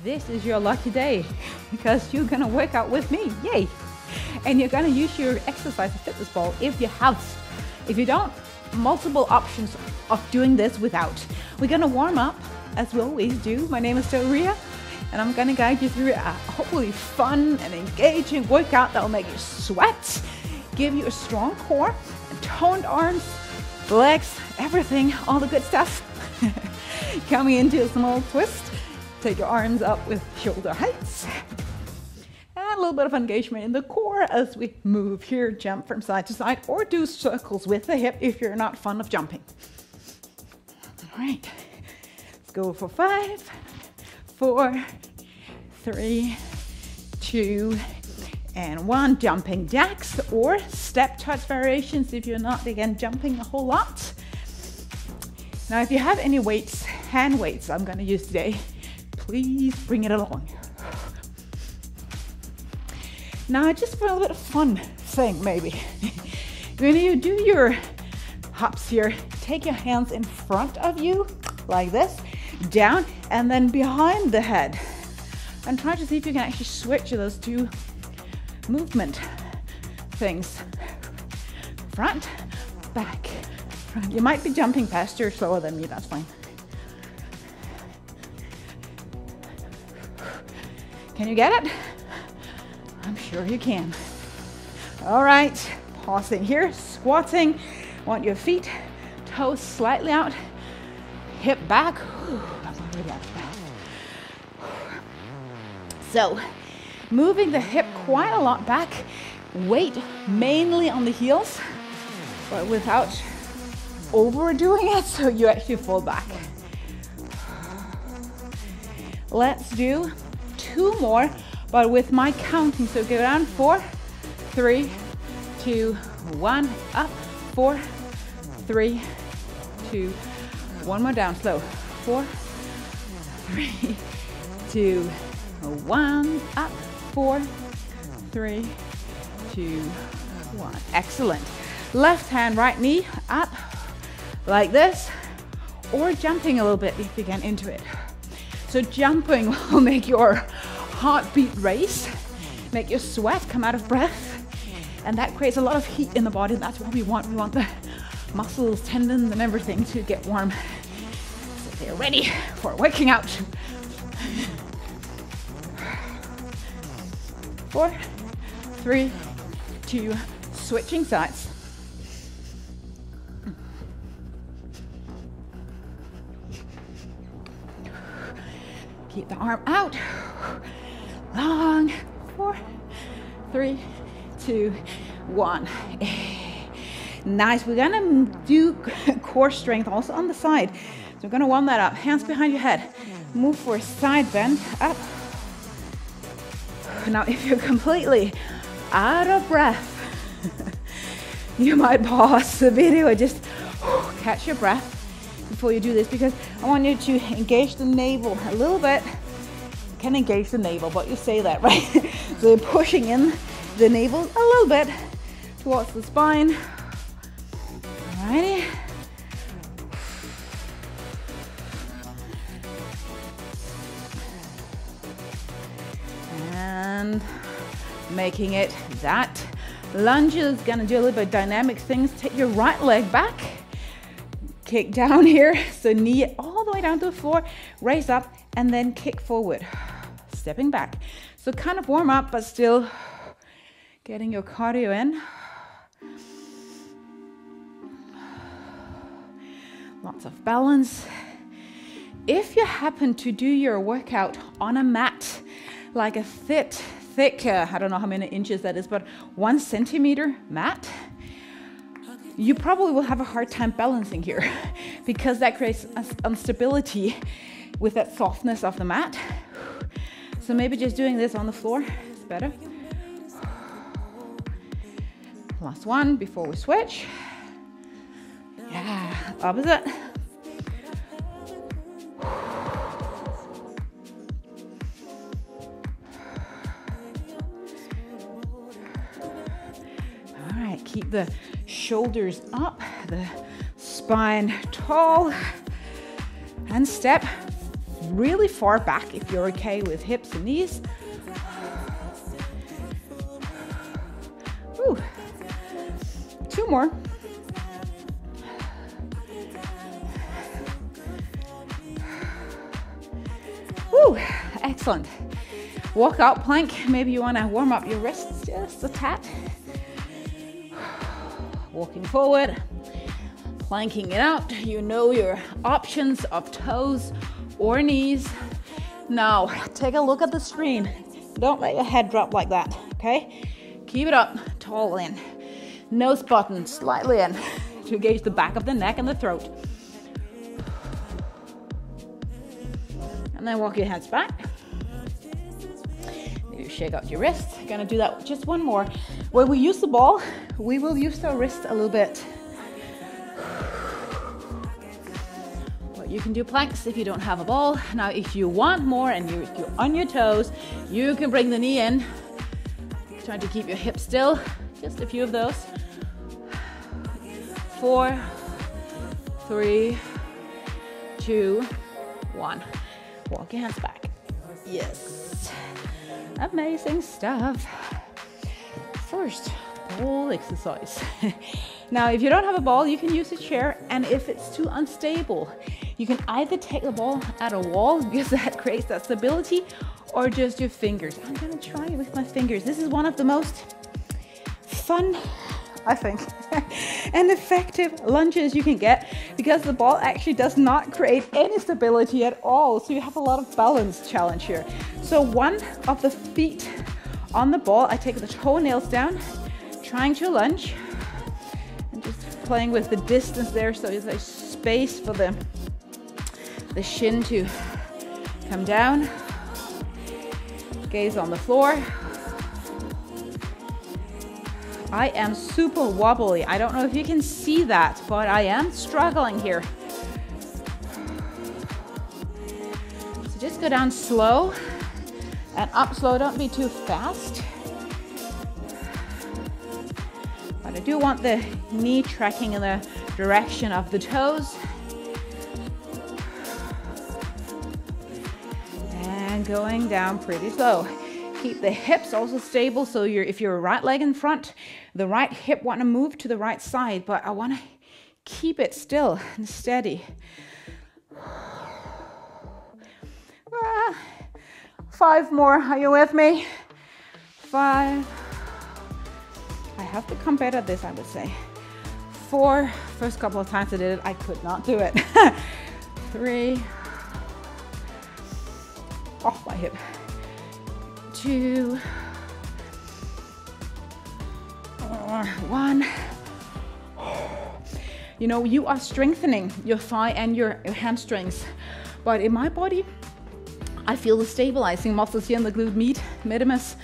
this is your lucky day because you're gonna work out with me, yay! And you're gonna use your exercise fitness ball if you have. If you don't, multiple options of doing this without. We're gonna warm up as we always do. My name is Doria and I'm gonna guide you through a hopefully fun and engaging workout that will make you sweat, give you a strong core, and toned arms, legs, everything, all the good stuff. Coming into a small twist. Take your arms up with shoulder heights. And a little bit of engagement in the core as we move here, jump from side to side, or do circles with the hip if you're not fond of jumping. All right, let's go for 5, 4, 3, 2, and 1. Jumping jacks or step touch variations if you're not, again, jumping a whole lot. Now, if you have any weights, hand weights I'm gonna use today, please bring it along. Now, just for a little bit of fun thing, maybe. When you do your hops here, take your hands in front of you, like this, down, and then behind the head. And try to see if you can actually switch those two movement things. Front, back, front. You might be jumping faster or slower than me, that's fine. Can you get it? I'm sure you can. All right, pausing here, squatting. Want your feet, toes slightly out, hip back. So, moving the hip quite a lot back, weight mainly on the heels, but without overdoing it so you actually fall back. Let's do 2 more, but with my counting. So go down, 4, 3, 2, 1, up, 4, 3, 2, 1 more down, slow, 4, 3, 2, 1, up, 4, 3, 2, 1. Excellent. Left hand, right knee up, like this, or jumping a little bit if you get into it. So jumping will make your heartbeat race, make your sweat come out of breath, and that creates a lot of heat in the body. That's what we want. We want the muscles, tendons, and everything to get warm so they're ready for working out. 4, 3, 2, switching sides. Keep the arm out. Long. 4, 3, 2, 1. Nice. We're gonna do core strength also on the side. So we're gonna warm that up. Hands behind your head. Move for a side bend. Up. Now, if you're completely out of breath, you might pause the video and just catch your breath before you do this, because I want you to engage the navel a little bit. You can engage the navel, but you say that, right? So you're pushing in the navel a little bit towards the spine. Alrighty. And making it that. Lunge is gonna do a little bit of dynamic things. Take your right leg back. Kick down here, so knee all the way down to the floor, raise up, and then kick forward, stepping back. So kind of warm up, but still getting your cardio in. Lots of balance. If you happen to do your workout on a mat, like a thick, I don't know how many inches that is, but 1 centimeter mat, you probably will have a hard time balancing here because that creates instability with that softness of the mat. So maybe just doing this on the floor is better. Last one before we switch. Yeah, opposite. All right, keep the shoulders up, the spine tall, and step really far back if you're okay with hips and knees. Woo. 2 more. Woo. Excellent. Walk out plank. Maybe you want to warm up your wrists just a tad. Walking forward, planking it out. You know your options of toes or knees. Now, take a look at the screen. Don't let your head drop like that, okay? Keep it up, tall in. Nose button slightly in to engage the back of the neck and the throat. And then walk your hands back. Maybe shake out your wrists. Gonna do that just one more. When we use the ball, we will use our wrist a little bit. But you can do planks if you don't have a ball. Now, if you want more and you're on your toes, you can bring the knee in. Trying to keep your hips still. Just a few of those. 4, 3, 2, 1. Walk your hands back. Yes. Amazing stuff. First, ball exercise. Now, if you don't have a ball, you can use a chair, and if it's too unstable, you can either take the ball at a wall because that creates that stability, or just your fingers. I'm gonna try it with my fingers. This is one of the most fun, I think, and effective lunges you can get because the ball actually does not create any stability at all. So you have a lot of balance challenge here. So one of the feet on the ball, I take the toenails down, trying to lunge, and just playing with the distance there so there's a space for the shin to come down. Gaze on the floor. I am super wobbly. I don't know if you can see that, but I am struggling here. So just go down slow and up slow. Don't be too fast. But I do want the knee tracking in the direction of the toes. And going down pretty slow. Keep the hips also stable, so if you're right leg in front, the right hip want to move to the right side, but I want to keep it still and steady. 5 more, are you with me? 5. I have become better at this, I would say. 4, first couple of times I did it, I could not do it. 3, oh, my hip. 2, 1. You know, you are strengthening your thigh and your hamstrings, but in my body, I feel the stabilizing muscles here in the glute medius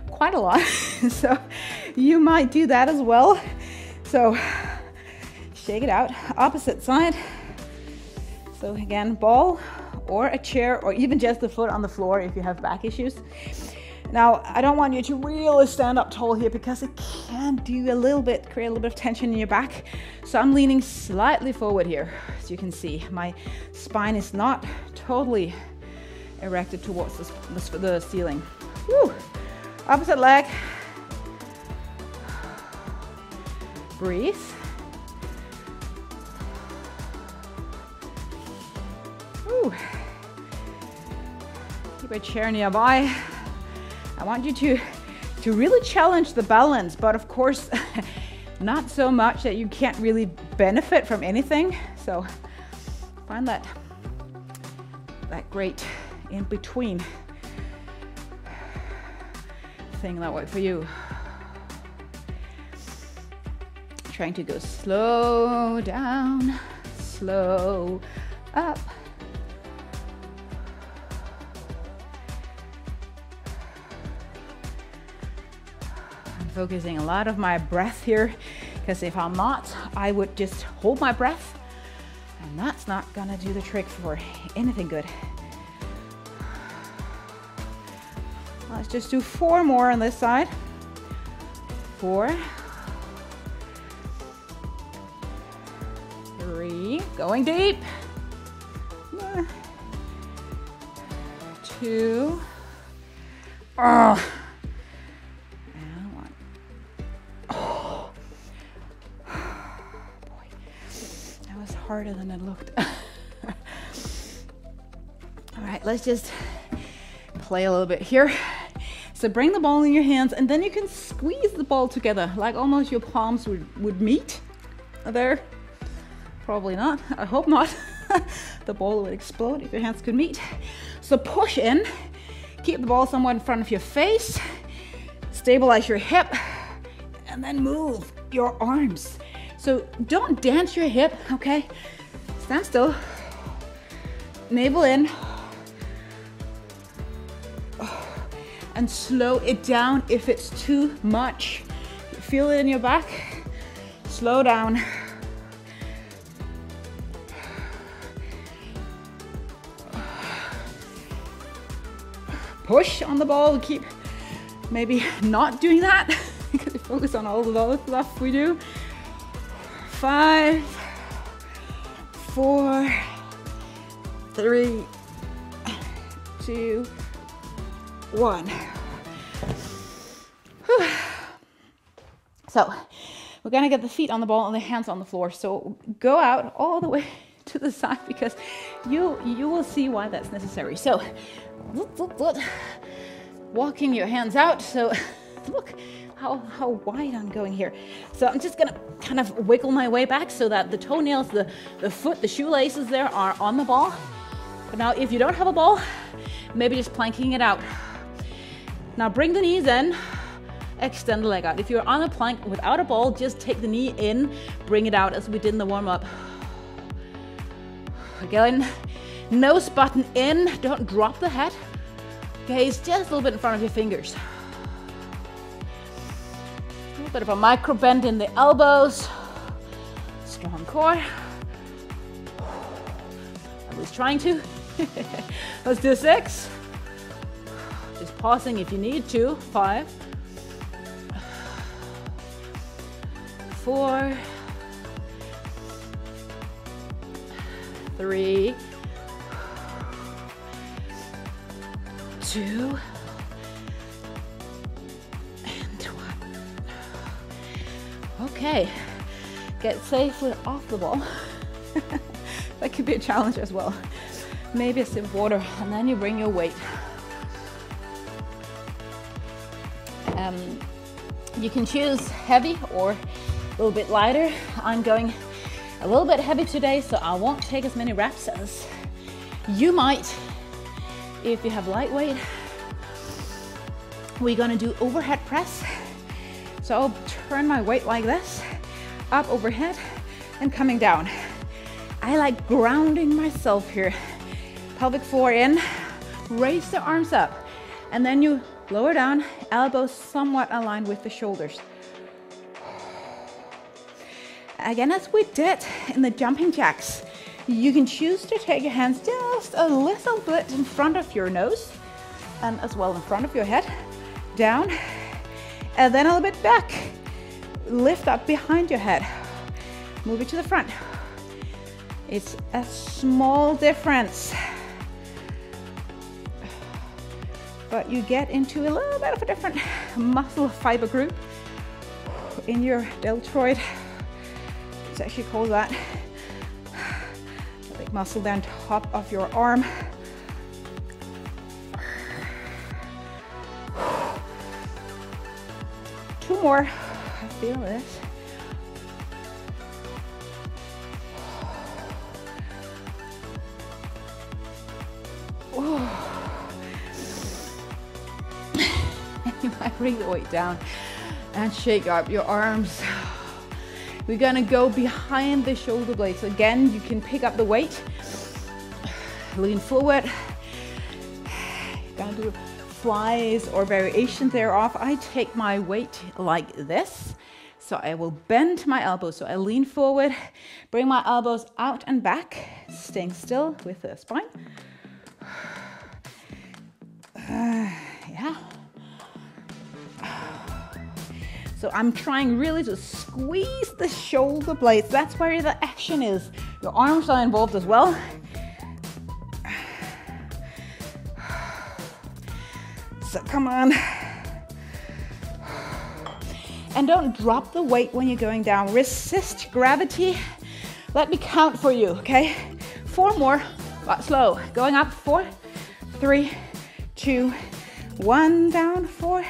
quite a lot. So you might do that as well. So shake it out, opposite side. So again, ball or a chair, or even just the foot on the floor if you have back issues. Now, I don't want you to really stand up tall here because it can do create a little bit of tension in your back. So I'm leaning slightly forward here. As you can see, my spine is not totally erected towards the ceiling. Woo. Opposite leg. Breathe. Woo. Keep a chair nearby. I want you to really challenge the balance, but of course, not so much that you can't really benefit from anything. So find that great in between thing that works for you. Trying to go slow down, slow up. Focusing a lot of my breath here, because if I'm not, I would just hold my breath, and that's not gonna do the trick for anything good. Let's just do 4 more on this side. 4, 3, going deep. 2. And 1. Oh. Boy, that was harder than it looked. All right, let's just play a little bit here. So bring the ball in your hands, and then you can squeeze the ball together, like almost your palms would meet there. Probably not, I hope not. The ball would explode if your hands could meet. So push in, keep the ball somewhat in front of your face, stabilize your hip, and then move your arms. So don't dance your hip, okay? Stand still, navel in, and slow it down if it's too much. Feel it in your back, slow down. Push on the ball, keep maybe not doing that because we focus on all the other stuff we do. 5, 4, 3, 2, 1. Whew. So we're gonna get the feet on the ball and the hands on the floor. So go out all the way to the side because you will see why that's necessary. So walking your hands out. So look how wide I'm going here. So I'm just gonna kind of wiggle my way back so that the toenails, the foot, the shoelaces there are on the ball. But now if you don't have a ball, maybe just planking it out. Now bring the knees in, extend the leg out. If you're on a plank without a ball, just take the knee in, bring it out as we did in the warm-up. Again, nose button in, don't drop the head. Gaze just a little bit in front of your fingers. A little bit of a micro bend in the elbows. Strong core. I was trying to. Let's do 6. Just pausing if you need to. 5, 4, 3, 2, and 1. Okay, get safely off the ball. That could be a challenge as well. Maybe a sip of water, and then you bring your weight. You can choose heavy or a little bit lighter. I'm going a little bit heavy today, so I won't take as many reps as you might if you have lightweight. We're gonna do overhead press. So I'll turn my weight like this, up overhead and coming down. I like grounding myself here. Pelvic floor in, raise the arms up, and then you lower down, elbows somewhat aligned with the shoulders. Again, as we did in the jumping jacks, you can choose to take your hands just a little bit in front of your nose and as well in front of your head, down, and then a little bit back. Lift up behind your head, move it to the front. It's a small difference, but you get into a little bit of a different muscle fiber group in your deltoid. It's actually called that. The big muscle down top of your arm. Two more. I feel this. You might bring the weight down and shake up your arms. We're gonna go behind the shoulder blades. Again, you can pick up the weight, lean forward. You're gonna do flies or variations thereof. I take my weight like this. So I will bend my elbows. So I lean forward, bring my elbows out and back, staying still with the spine. Yeah. So I'm trying really to squeeze the shoulder blades. That's where the action is. Your arms are involved as well. So come on. And don't drop the weight when you're going down. Resist gravity. Let me count for you, okay? 4 more, but slow. Going up, 4, 3, 2, 1, down, 4,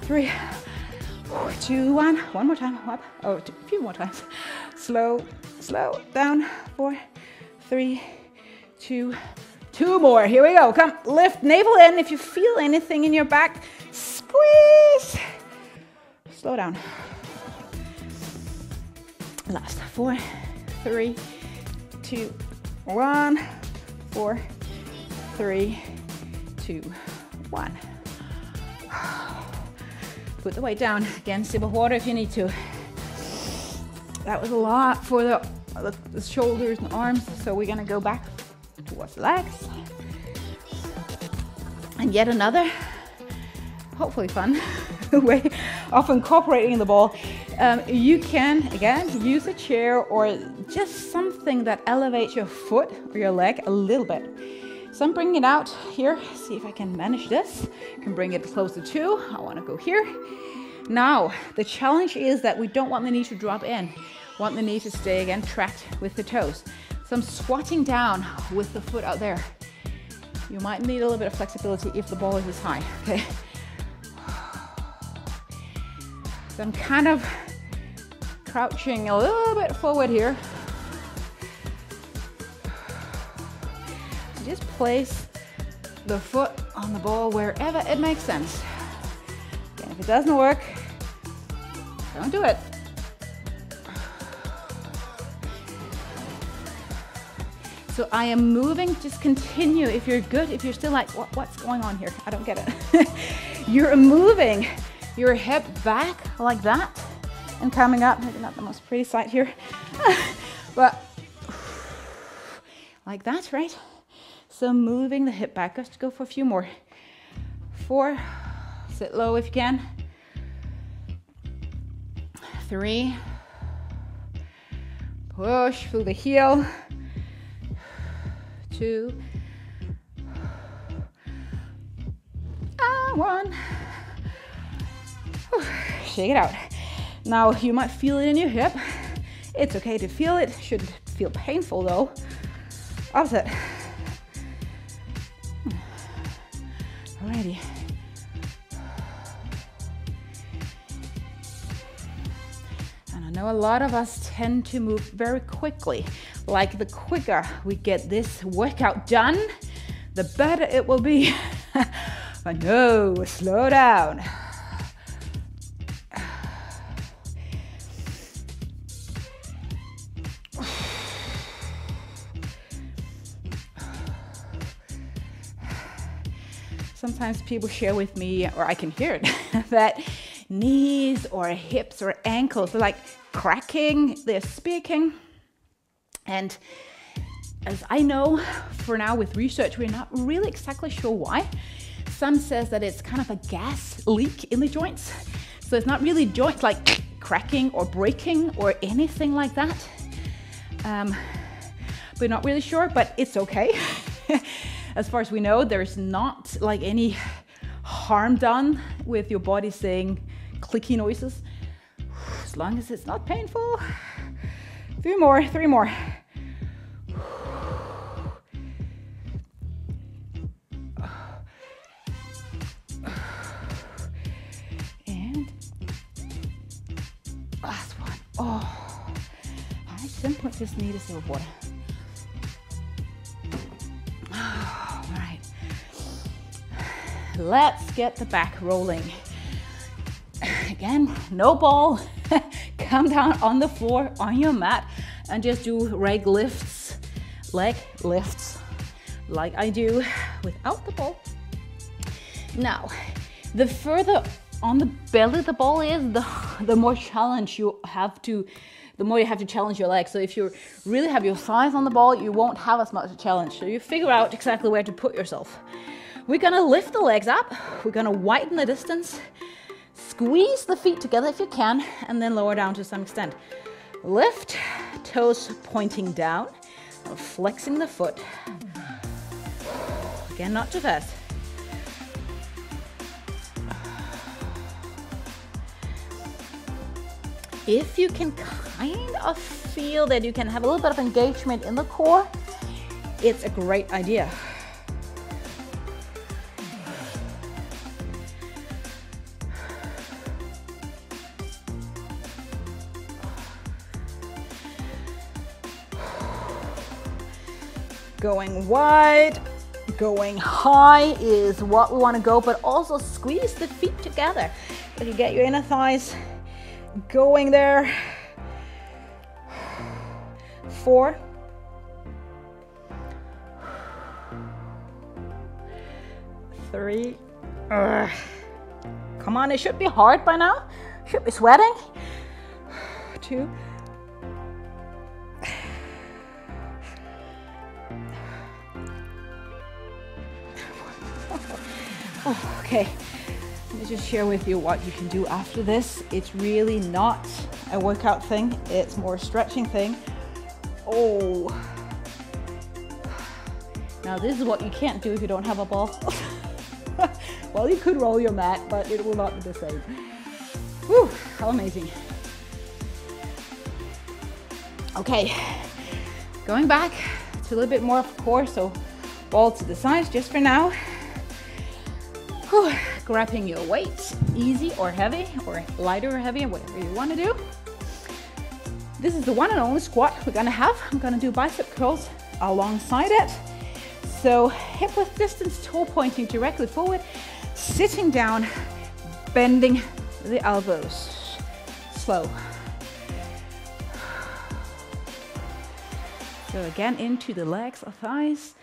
3, 2, 1. One more time, up. Oh, a few more times. Slow, slow, down, 4, 3, 2, 2 more. Here we go. Come, lift navel in. If you feel anything in your back, squeeze. Slow down. Last, 4, 3, 2, 1. 4, 3, 2, 1. Put the weight down. Again, sip of water if you need to. That was a lot for the shoulders and arms, so we're gonna go back towards the legs. And yet another, hopefully fun, way of incorporating the ball. You can, again, use a chair or just something that elevates your foot or your leg a little bit. So I'm bringing it out here. See if I can manage this. I can bring it closer to. I want to go here. Now, the challenge is that we don't want the knee to drop in. Want the knee to stay, again, tracked with the toes. So I'm squatting down with the foot out there. You might need a little bit of flexibility if the ball is this high, okay? So I'm kind of crouching a little bit forward here. Just place the foot on the ball wherever it makes sense. Again, if it doesn't work, don't do it. So I am moving, just continue. If you're good, if you're still like, what's going on here? I don't get it. You're moving your hip back like that and coming up. Maybe not the most pretty sight here, but like that, right? So moving the hip back. Let's go for a few more. 4, sit low if you can. 3, push through the heel. 2, 1. Shake it out. Now you might feel it in your hip. It's okay to feel it. Shouldn't feel painful though. Opposite. Alrighty. And I know a lot of us tend to move very quickly. Like the quicker we get this workout done, the better it will be. But no, slow down. Sometimes people share with me, or I can hear it, that knees or hips or ankles are like cracking, they're speaking. And as I know, for now with research, we're not really exactly sure why. Some says that it's kind of a gas leak in the joints. So it's not really joints like cracking or breaking or anything like that. We're not really sure, but it's okay. As far as we know, there's not like any harm done with your body saying clicky noises, as long as it's not painful. 3 more, 3 more. And last one. Oh, I simply just need a sip of water. Let's get the back rolling. Again, no ball. Come down on the floor on your mat and just do leg lifts, like I do without the ball. Now, the further on the belly the ball is, the more challenge you have to, the more you have to challenge your legs. So if you really have your thighs on the ball, you won't have as much a challenge. So you figure out exactly where to put yourself. We're gonna lift the legs up, we're gonna widen the distance, squeeze the feet together if you can, and then lower down to some extent. Lift, toes pointing down, flexing the foot. Again, not too fast. If you can kind of feel that you can have a little bit of engagement in the core, it's a great idea. Going wide, going high is what we want to go, but also squeeze the feet together. So you get your inner thighs going there. 4. 3. Come on, it should be hard by now. Should be sweating. 2. Oh, okay, let me just share with you what you can do after this. It's really not a workout thing, it's more a stretching thing. Oh, now this is what you can't do if you don't have a ball. Well, you could roll your mat, but it will not be the same. Whew, how amazing. Okay, going back to a little bit more of core, so ball to the sides just for now. Whew. Grabbing your weights, easy or heavy, or lighter or heavy, whatever you want to do. This is the one and only squat we're gonna have. I'm gonna do bicep curls alongside it. So hip width distance, toe pointing directly forward, sitting down, bending the elbows. Slow. So again, into the legs or thighs,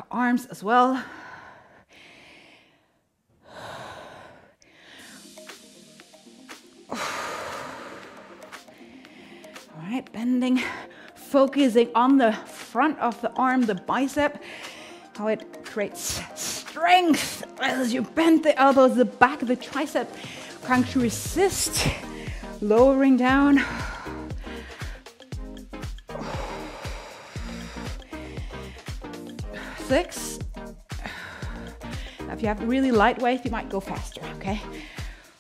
arms as well. All right, bending, focusing on the front of the arm, the bicep, how it creates strength as you bend the elbows, the back of the tricep, trying to resist, lowering down. 6. Now if you have really light weight, you might go faster, okay?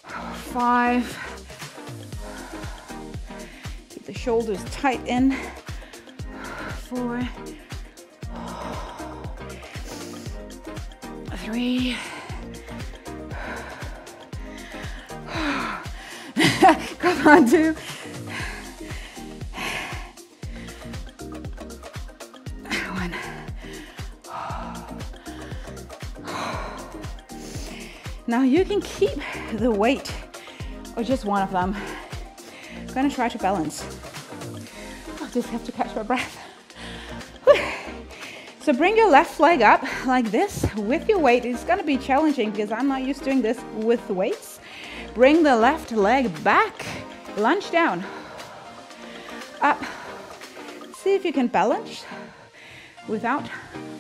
5. Keep the shoulders tight in. 4. 3. Come on, 2. 1. Now you can keep the weight or just one of them. I'm gonna try to balance. I just have to catch my breath. Whew. So bring your left leg up like this with your weight. It's gonna be challenging because I'm not used to doing this with the weights. Bring the left leg back, lunge down, up. See if you can balance without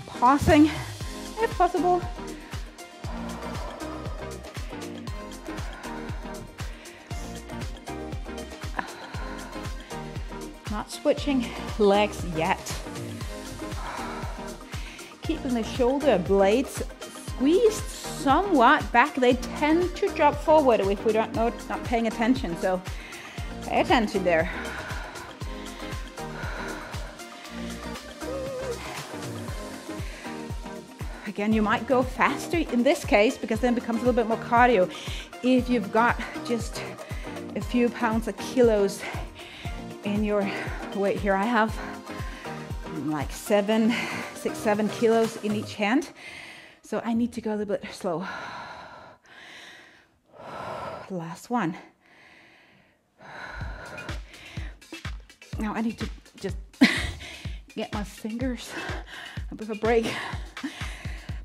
pausing, if possible. Not switching legs yet. Keeping the shoulder blades squeezed somewhat back. They tend to drop forward if we don't know, not paying attention. So pay attention there. Again, you might go faster in this case because then it becomes a little bit more cardio. If you've got just a few pounds or kilos in your weight, here I have like 6, 7 kilos in each hand. So I need to go a little bit slow. Last one. Now I need to just get my fingers a bit of a break.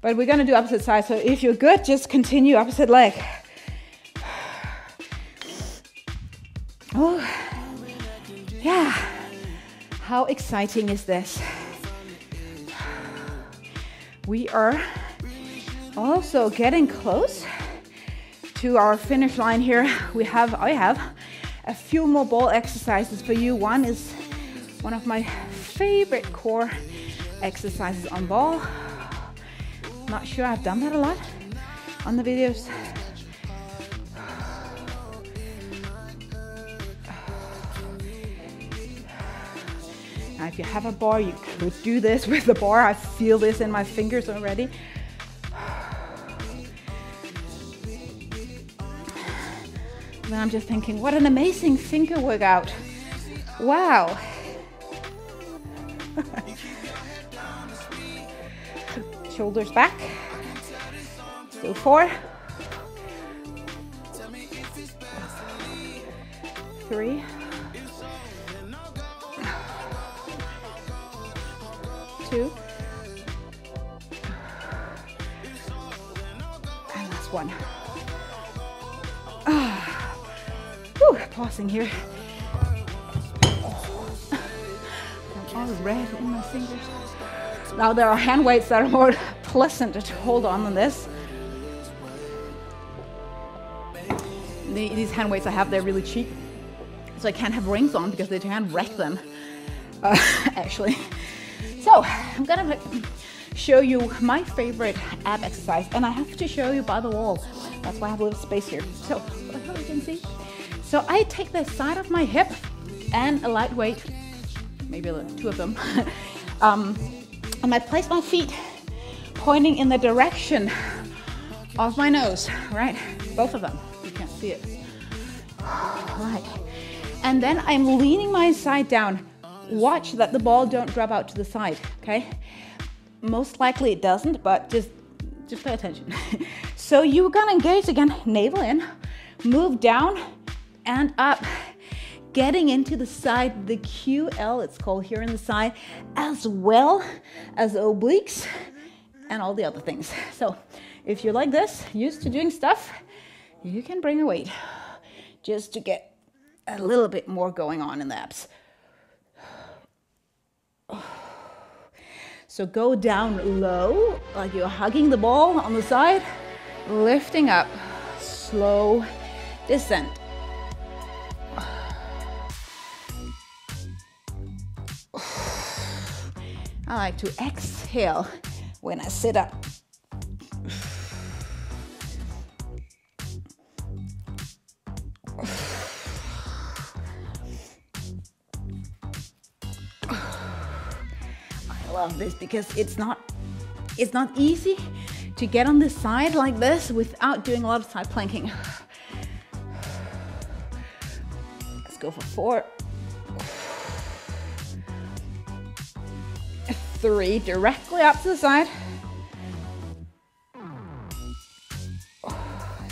But we're gonna do opposite side. So if you're good, just continue opposite leg. Oh, yeah. How exciting is this? We are also getting close to our finish line here. I have a few more ball exercises for you. One is one of my favorite core exercises on ball. Not sure I've done that a lot on the videos. if you have a bar, you could do this with the bar. I feel this in my fingers already. And I'm just thinking, what an amazing finger workout. Wow. Shoulders back. Still 4. 3. 2. And last 1. Whew, pausing here. I'm all red in my fingers. Now there are hand weights that are more pleasant to hold on than this. These hand weights I have, they're really cheap. So I can't have rings on because they can wreck them, actually. So I'm gonna show you my favorite ab exercise, and I have to show you by the wall. That's why I have a little space here. So I hope you can see. So I take the side of my hip and a light weight, maybe 2 of them, and I place my feet pointing in the direction of my nose, right? Both of them. You can't see it. Right. And then I'm leaning my side down. Watch that the ball don't drop out to the side, okay? Most likely it doesn't, but just pay attention. So you're gonna engage again, navel in, move down and up, getting into the side, the QL, it's called here in the side, as well as obliques and all the other things. So if you're like this, used to doing stuff, you can bring a weight just to get a little bit more going on in the abs. So go down low, like you're hugging the ball on the side, lifting up, slow descent. I like to exhale when I sit up. I love this because it's not easy to get on this side like this without doing a lot of side planking. Let's go for 4. 3, directly up to the side.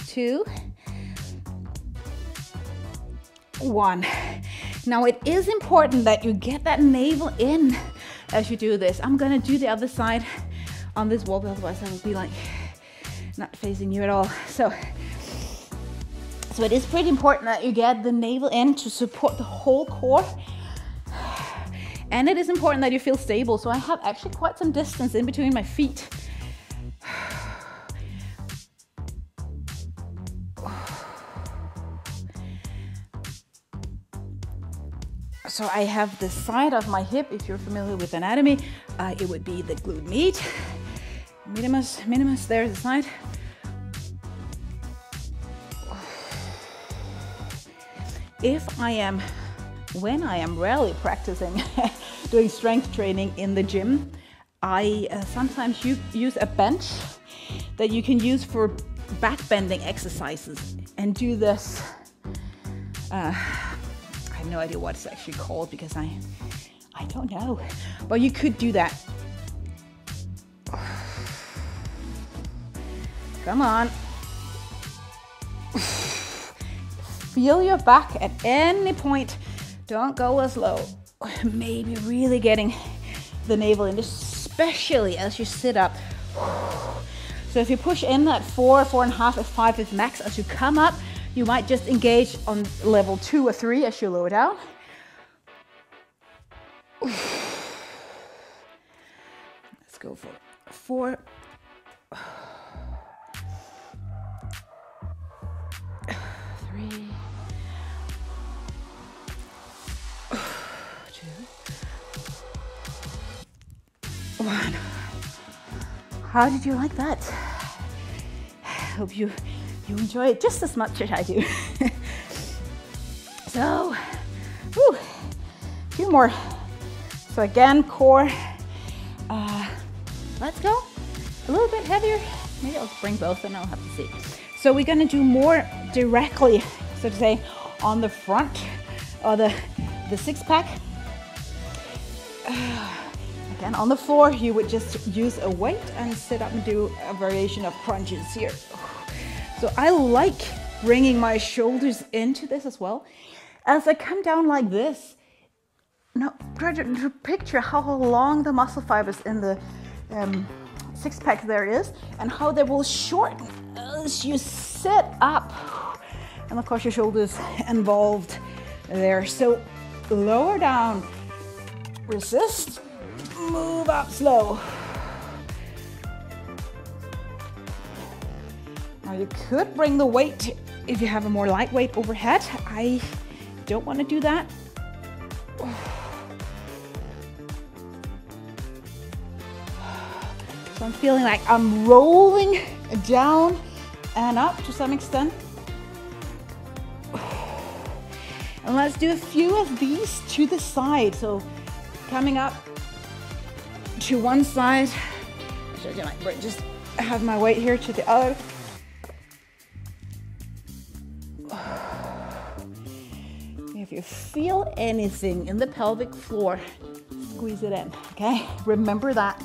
2, 1. Now it is important that you get that navel in as you do this. I'm gonna do the other side on this wall, otherwise I will be like not facing you at all. So it is pretty important that you get the navel in to support the whole core. And it is important that you feel stable. So I have actually quite some distance in between my feet. So I have the side of my hip, if you're familiar with anatomy, it would be the glute med. Minimus, there's the side. When I am rarely practicing doing strength training in the gym, I sometimes use a bench that you can use for back bending exercises and do this. I have no idea what it's actually called because I don't know, but you could do that. Come on. Feel your back at any point. Don't go as low. Maybe really getting the navel in, especially as you sit up. So if you push in at 4, 4.5, 5 is max. As you come up, you might just engage on level 2 or 3 as you lower down. Let's go for 4. 3. 2. 1. How did you like that? Hope you enjoy it just as much as I do. So, a few more. So So again, core. Let's go a little bit heavier. Maybe I'll bring both and I'll have to see. So we're gonna do more directly, so to say, on the front or the six pack. Again, on the floor, you would just use a weight and sit up and do a variation of crunches here. So I like bringing my shoulders into this as well. As I come down like this, now try to picture how long the muscle fibers in the six pack there is and how they will shorten as you sit up. And of course your shoulders involved there. So lower down, resist, move up slow. Now you could bring the weight if you have a more lightweight overhead. I don't want to do that. So I'm feeling like I'm rolling down and up to some extent. And let's do a few of these to the side. So coming up to one side, just have my weight here to the other. If you feel anything in the pelvic floor, squeeze it in, okay? Remember that.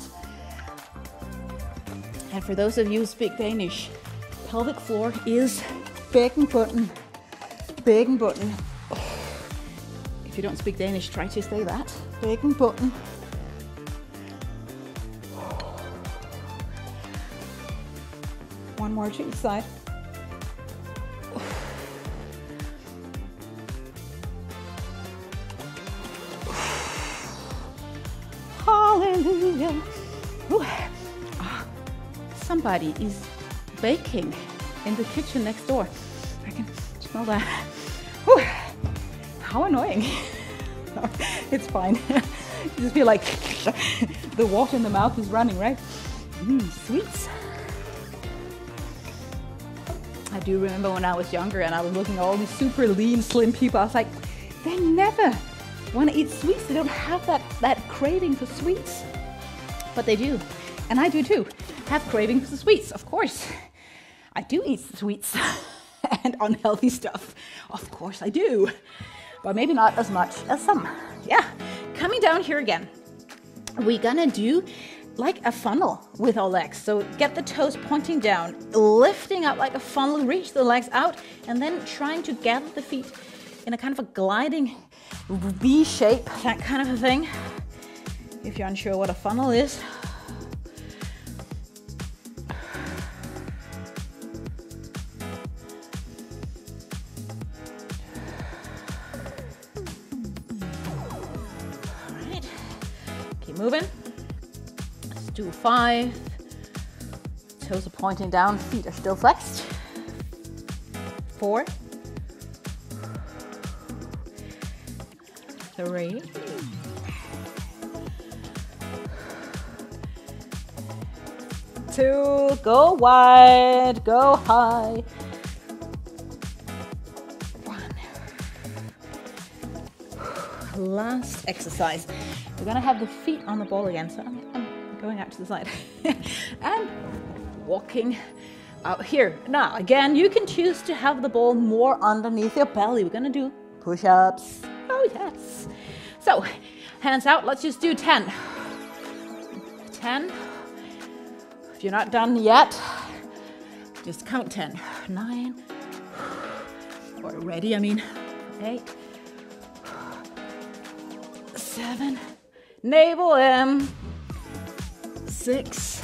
And for those of you who speak Danish, pelvic floor is bækkenbunden. Bækkenbunden. If you don't speak Danish, try to say that. Bækkenbunden. One more to each side. Hallelujah. Somebody is baking in the kitchen next door. I can smell that. Whew. How annoying. It's fine. You just feel like the water in the mouth is running, right? Sweets. I do remember when I was younger and I was looking at all these super lean, slim people. I was like, they never want to eat sweets. They don't have that craving for sweets. But they do. And I do too. Have cravings for sweets, of course. I do eat sweets and unhealthy stuff. Of course I do. But maybe not as much as some. Yeah. Coming down here again. We're gonna do like a funnel with our legs. So get the toes pointing down, lifting up like a funnel, reach the legs out, and then trying to gather the feet in a kind of a gliding V shape, that kind of a thing. If you're unsure what a funnel is. All right, keep moving. Let's do 5. Toes are pointing down, feet are still flexed. 4. 3. 2, go wide, go high. 1. Last exercise. We're gonna have the feet on the ball again, so I'm going out to the side. And walking out here. Now, again, you can choose to have the ball more underneath your belly. We're gonna do push-ups. Oh, yes. So, hands out, let's just do 10. 10. If you're not done yet, just count 10. 9. Or ready, I mean. 8. 7. Navel in. 6.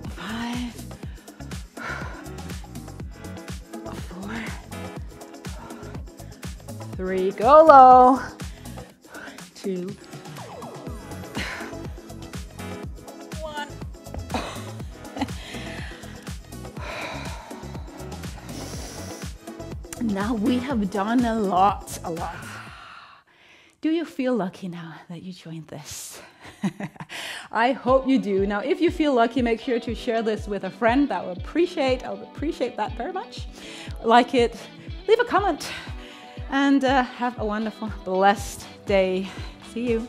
5. 4. 3. Go low. 2. Now we have done a lot. Do you feel lucky now that you joined this? I hope you do. Now, if you feel lucky, make sure to share this with a friend. I would appreciate that very much. Like it, leave a comment, and have a wonderful, blessed day. See you.